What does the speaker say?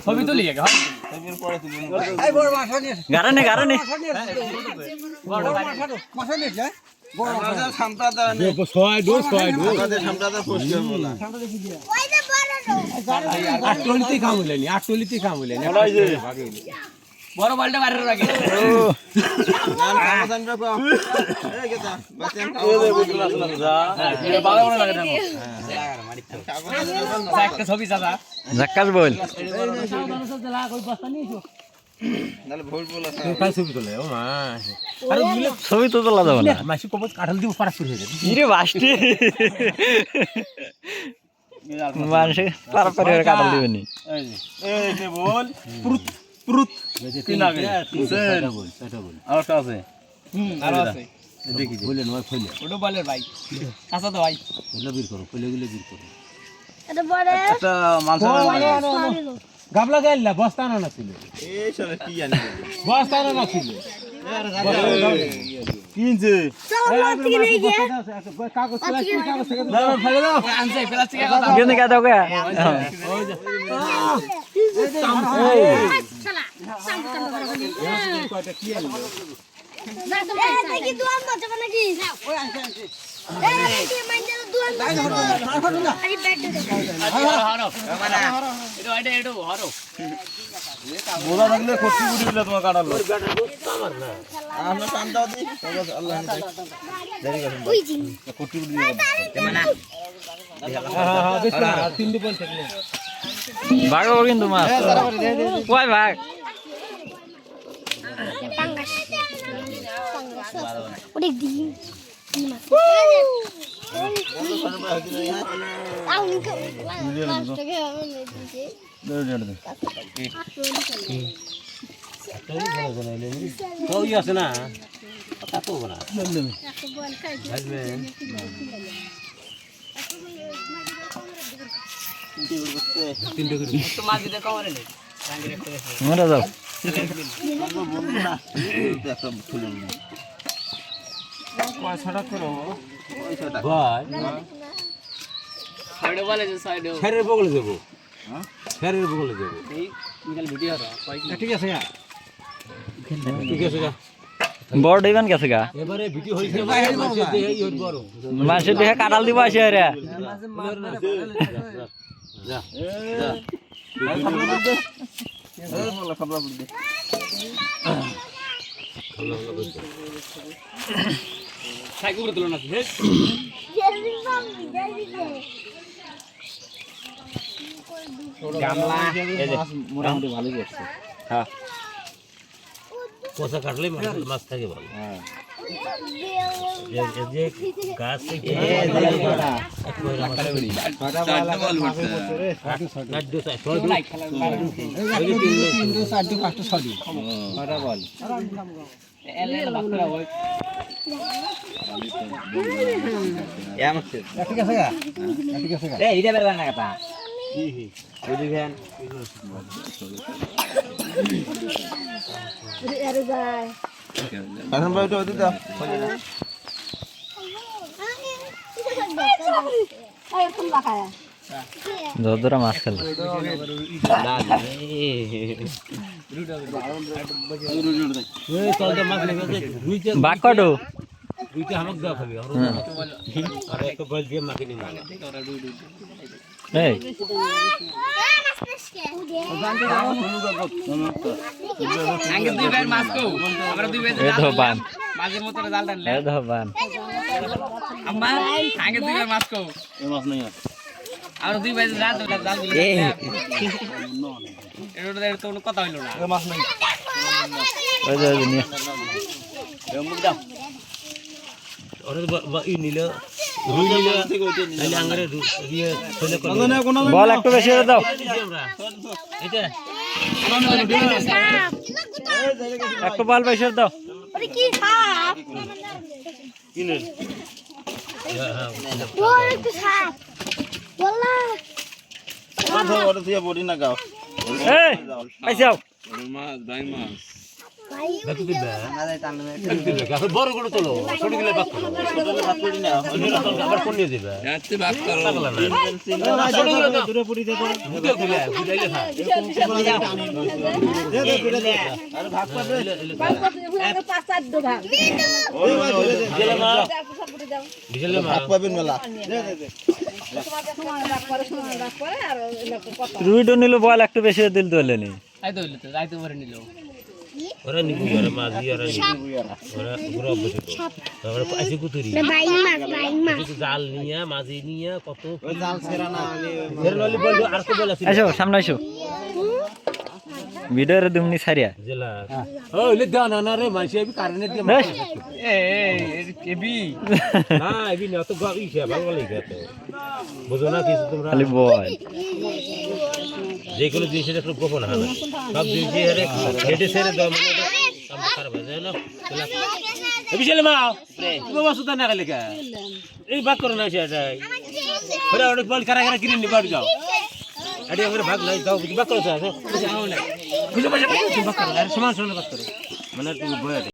ছবি তুলি আগে হয় ছবির পরে তুলি এই বড় মাছ নিয়ে গারানে গারানে বড় মাছ নিয়ে যায় বড় মাছ সামটাদা দেখো ছয় ডোজ আমাদের সামটাদা পরিষ্কার বলা আটলিতে কাম হইলেনি আটলিতে কাম হইলেনি বড় বালটা বাইরে রাখি নাম সাবধান রাখো এই গেতা বাসেন বাবা মনে লাগে না একটা ছবি চাচা ঝাক্কাস বল নালে ভুল বলা কাই ছবি তোলে ও মা আরে দিলে ছবি তো তোলা যাবে না মাসি কবজ কাঠাল দিব পারা শুরু হয়ে যাবে ইরে বাসটি মানুষ পারাপারি করে কাটাল দিবেনি এই যে বল প্রুত কি লাগে সেটা বল আর আছে আরো আছে দেখি বলেন ওই ফলে ওটা বলের ভাই কাঁচা তো ভাই ওগুলো বীর করো ফলেগুলো বীর করো এটা বড় একটা মাছ গাবলা গাইলা বস্তা না ছিল এই শালা কি জানি বস্তা না ছিল কিনছে চলো মাছ থেকে নিয়ে গিয়ে কাগজ কাগজ থেকে দাও ফেলে দাও আনছে প্লাস্টিকের কথা গেনে কা দাও গা শালা সামকান কয়টা কি আনলো না তো দেখি দুয়ান বাজে নাকি ওই আনছে এই দেখি মাইন্ডে দুয়ান বাজে আরে ব্যাট দে হারো এটা হারো বোলা থাকলে খরচি বুড়ি দিলে তোমার কাটালো আমরা কান দাও দি আল্লাহ দেরি করুন ওই জি খরচি বুড়ি হ্যাঁ বেশ তিনটে বল থাকলে ভাগ হবে কিন্তু মাছ কয় ভাগ পাঙ্গাস ওরে দি কই আছে না কত বড় তিনটে করে তো মাছ দিতে কমরে নেই রাঙ্গি রাখতে মরা যাও একটা খুলে পয়সাটা করো পয়সাটা ভাই সাইডে বলে যে সাইডে ফেরের বগলে দেব ফেরের বগলে দেব এই নিকাল ভিডিও হলো ঠিক আছে ঠিক আছে বড় দিবেন কাছে গা এবারে ভিডিও হইছে এই বড় মানুষের দেহে কাটাল দিব আসে রে যা খাবলা বুড়ি দে সাইকেল করে দিল না হে গামলা এই যে মোটামুটি ভালোই করছে হ্যাঁ পোষা কাটলে মাছ থাকে ভালো হ্যাঁ যে গাছ থেকে এখন ভাই ওটা দিতে দাও যতরা মাছ খেলে বাক কটো দুইটা হামক দেওয়া খাবি আর একটা বল দিয়ে মাখিনি মানে এই আগে দুই ভাই মাছ কো আমরা দুই ভাই এ ধবান মাছের মতো জাল টানলে এ ধবান আম্মা আগে দুই ভাই মাছ কো এই মাছ নাই আমরা দুই ভাই জাল জাল দিলে এই এটা তো কোনো কথা হইলো না এই মাছ নাই ওই যে নিয়ে মুখ দাও ওরে ই নিল রুই নিল তাহলে আঙ্গারে দিয়ে ফেলে করে বল একটু বেশি করে দাও এটা একটু বল বেশি করে দাও ওরে কি সাপ কিনে ওরে একটু সাপ বললা মাছ ওরে দিয়ে বডি না গাও এই আইসাও মাছ দাই মাছ বাকি দিবে দিবে বড় করে তোলো ছোট গেলে বাক করো ভাগ করি না আবার কোন নিয়ে দিবে যাচ্ছে বাক করো পাগলা না ছোট গেলে দূরে পড়ি দে তো বুঝে দিলে বুঝাইলে খা আরে ভাগ পাবে বিজলে মা বিজলে মা ভাগ পাবেন মেলা রুইটো নিল বল একটু বেশি দিল তোলে নি আই তো হইলো তো যাই তো মরে নিল ওরা নিবি ওরা মাঝি ওরা নিবি ওরা পুরো বসে তো ওরা পাইছে কুতুরি জাল নিয়া মাঝি নিয়া কত জাল ছেড়া না ফের নলি বল আর তো বল আছে আসো সামনে আসো ভিডিওরে দুমনি সারিয়া জেলা ও লে দাও না রে মাইছে বি কারণে দিয়ে বেশ। এ এবি না এবি না তো গাবি সে ভালো লাগে তো বুঝো না কিছু তোমরা খালি বল যে কোনো জিনিসের একটু গোপন হয় না সব জিনিস হেরে হেডে সেরে দাও মানে আমরা খারাপ হয়ে যায় না এবি চলে মা তুমি বাসু তা না লেখা এই বাক করো না সেটাই ওরা ওটা বল কারা কারা কিনে নি বাড়ি যাও আরে আমরা ভাগ নাই দাও বাক করো স্যার বুঝে বাক করো সমান সমান বাক করো মানে তুমি বয়